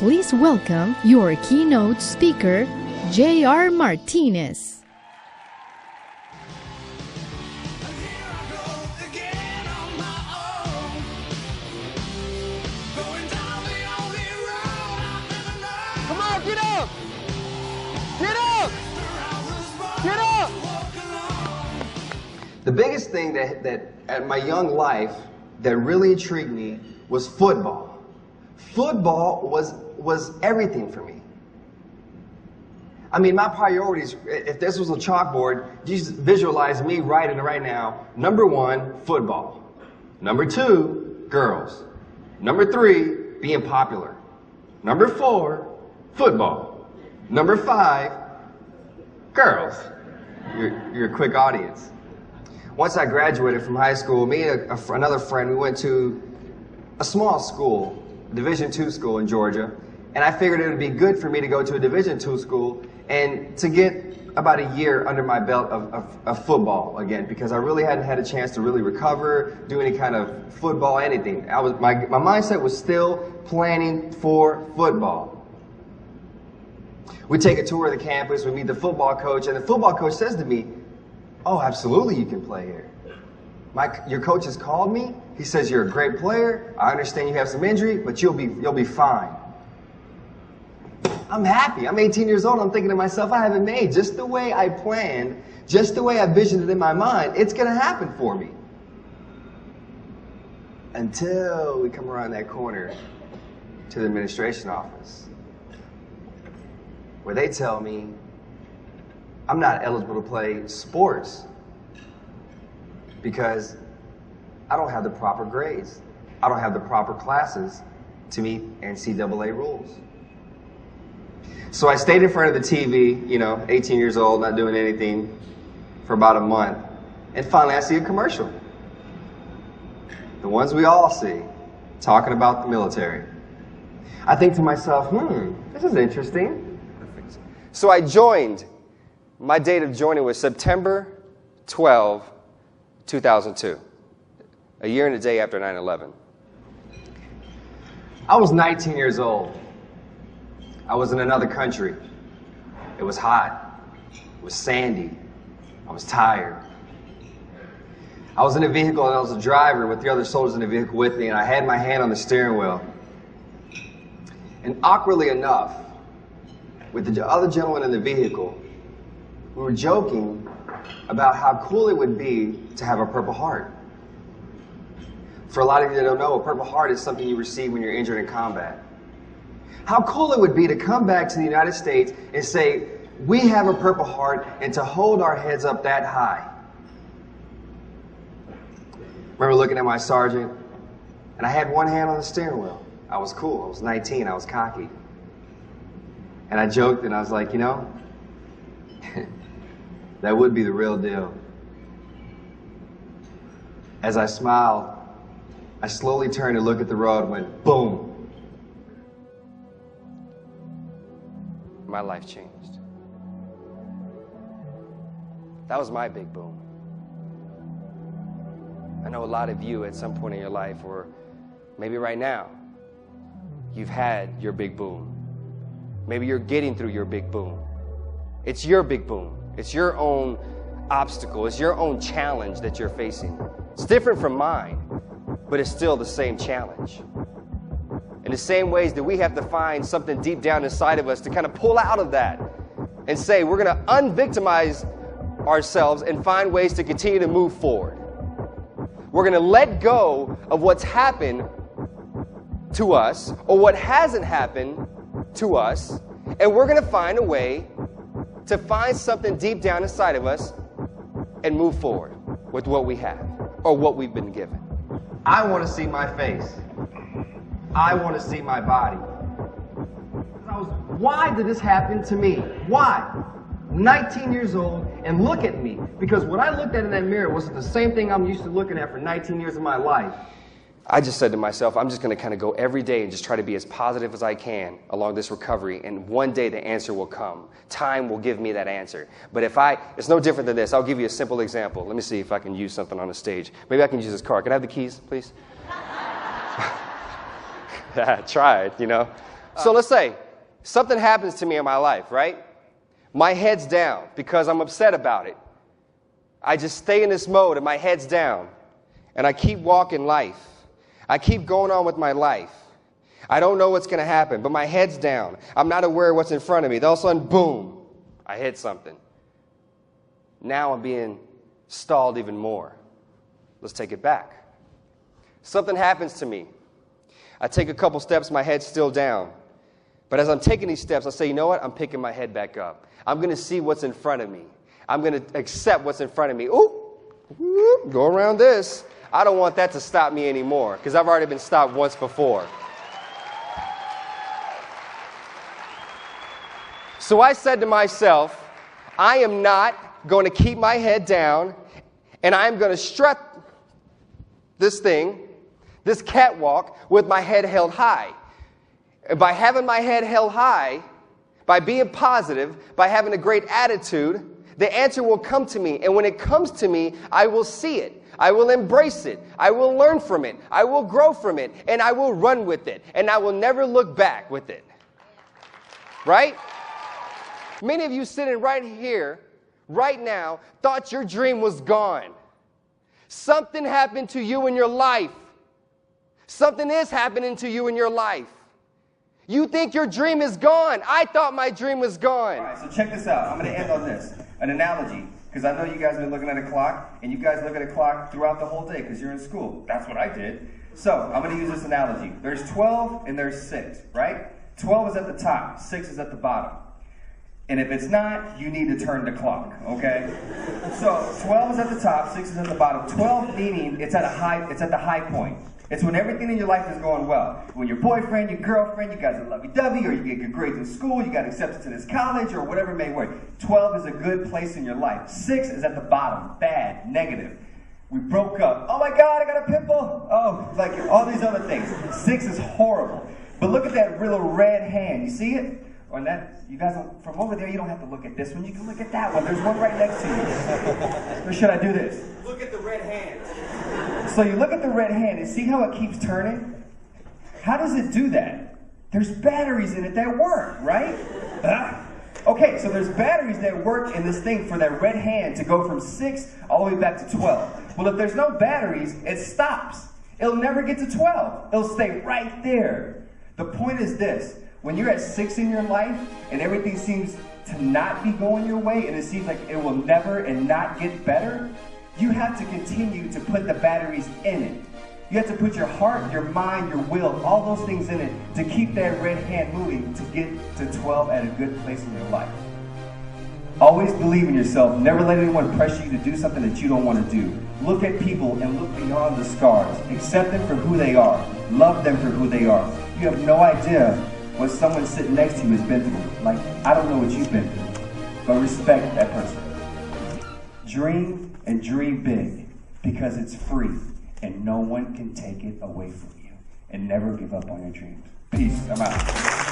Please welcome your keynote speaker, J.R. Martinez. Come on, get up! Get up! Get up! The biggest thing that at my young life that really intrigued me was football. Football was everything for me. I mean, my priorities, if this was a chalkboard, just visualize me writing it right now. Number 1, football. Number 2, girls. Number 3, being popular. Number 4, football. Number 5, girls. You're a quick audience. Once I graduated from high school, me and another friend, we went to a small school, Division II school in Georgia, and I figured it would be good for me to go to a Division II school and to get about a year under my belt of football again, because I really hadn't had a chance to really recover, do any kind of football, anything. My mindset was still planning for football. We take a tour of the campus, we meet the football coach, and the football coach says to me, "Oh, absolutely you can play here. Your coach has called me. He says you're a great player. I understand you have some injury, but you'll be fine." I'm happy. I'm 18 years old. I'm thinking to myself, I have it made. Just the way I planned, just the way I visioned it in my mind, it's going to happen for me. Until we come around that corner to the administration office, where they tell me I'm not eligible to play sports because I don't have the proper grades. I don't have the proper classes to meet NCAA rules. So I stayed in front of the TV, 18 years old, not doing anything, for about a month. And finally I see a commercial. The ones we all see, talking about the military. I think to myself, this is interesting. So I joined. My date of joining was September 12, 2002. A year and a day after 9/11. I was 19 years old. I was in another country. It was hot. It was sandy. I was tired. I was in a vehicle and I was a driver with the other soldiers in the vehicle with me, and I had my hand on the steering wheel. And awkwardly enough, with the other gentleman in the vehicle, we were joking about how cool it would be to have a Purple Heart. For a lot of you that don't know, a Purple Heart is something you receive when you're injured in combat. How cool it would be to come back to the United States and say, we have a Purple Heart, and to hold our heads up that high. Remember looking at my sergeant, and I had one hand on the steering wheel. I was cool. I was 19. I was cocky. And I joked, and I was like, that would be the real deal. As I smiled, I slowly turned to look at the road and went, boom. My life changed. That was my big boom. I know a lot of you at some point in your life, or maybe right now, you've had your big boom. Maybe you're getting through your big boom. It's your big boom. It's your own obstacle. It's your own challenge that you're facing. It's different from mine, but it's still the same challenge. In the same ways that we have to find something deep down inside of us to kind of pull out of that and say, we're going to unvictimize ourselves and find ways to continue to move forward. We're going to let go of what's happened to us or what hasn't happened to us, and we're going to find a way to find something deep down inside of us and move forward with what we have or what we've been given. I want to see my face. I want to see my body. Why did this happen to me? Why? 19 years old, and look at me. Because what I looked at in that mirror was the same thing I'm used to looking at for 19 years of my life. I just said to myself, I'm just going to kind of go every day and just try to be as positive as I can along this recovery, and one day the answer will come. Time will give me that answer. But it's no different than this. I'll give you a simple example. Let me see if I can use something on the stage. Maybe I can use this car. Can I have the keys, please? Yeah, try it, So let's say something happens to me in my life, right? My head's down because I'm upset about it. I just stay in this mode and my head's down. And I keep walking life. I keep going on with my life. I don't know what's going to happen, but my head's down. I'm not aware of what's in front of me. Then all of a sudden, boom, I hit something. Now I'm being stalled even more. Let's take it back. Something happens to me. I take a couple steps, my head's still down. But as I'm taking these steps, I say, you know what? I'm picking my head back up. I'm going to see what's in front of me. I'm going to accept what's in front of me. Ooh, go around this. I don't want that to stop me anymore because I've already been stopped once before. So I said to myself, I am not going to keep my head down, and I'm going to strut this thing, this catwalk, with my head held high. And by having my head held high, by being positive, by having a great attitude, the answer will come to me. And when it comes to me, I will see it. I will embrace it. I will learn from it. I will grow from it. And I will run with it. And I will never look back with it. Right? Many of you sitting right here, right now, thought your dream was gone. Something happened to you in your life. Something is happening to you in your life. You think your dream is gone. I thought my dream was gone. All right, so check this out. I'm going to end on this. An analogy. Because I know you guys have been looking at a clock, and you guys look at a clock throughout the whole day because you're in school. That's what I did. So I'm going to use this analogy. There's 12 and there's 6, right? 12 is at the top. 6 is at the bottom. And if it's not, you need to turn the clock, okay? So 12 is at the top, 6 is at the bottom. 12 meaning it's at the high point. It's when everything in your life is going well. When your boyfriend, your girlfriend, you guys are lovey-dovey, or you get good grades in school, you got accepted to this college, or whatever it may be. 12 is a good place in your life. 6 is at the bottom, bad, negative. We broke up. Oh my God, I got a pimple. Oh, like all these other things. 6 is horrible. But look at that little red hand. You see it? Or that, you guys, from over there, you don't have to look at this one. You can look at that one. There's one right next to you. Or should I do this? Look at the red hand. So you look at the red hand and see how it keeps turning? How does it do that? There's batteries in it that work, right? Okay, so there's batteries that work in this thing for that red hand to go from 6 all the way back to 12. Well, if there's no batteries, it stops. It'll never get to 12. It'll stay right there. The point is this. When you're at 6 in your life and everything seems to not be going your way and it seems like it will never and not get better, you have to continue to put the batteries in it. You have to put your heart, your mind, your will, all those things in it to keep that red hand moving to get to 12 at a good place in your life. Always believe in yourself. Never let anyone pressure you to do something that you don't want to do. Look at people and look beyond the scars. Accept them for who they are. Love them for who they are. You have no idea what someone sitting next to you has been through. Like, I don't know what you've been through, but respect that person. Dream and dream big because it's free and no one can take it away from you. And never give up on your dreams. Peace. I'm out.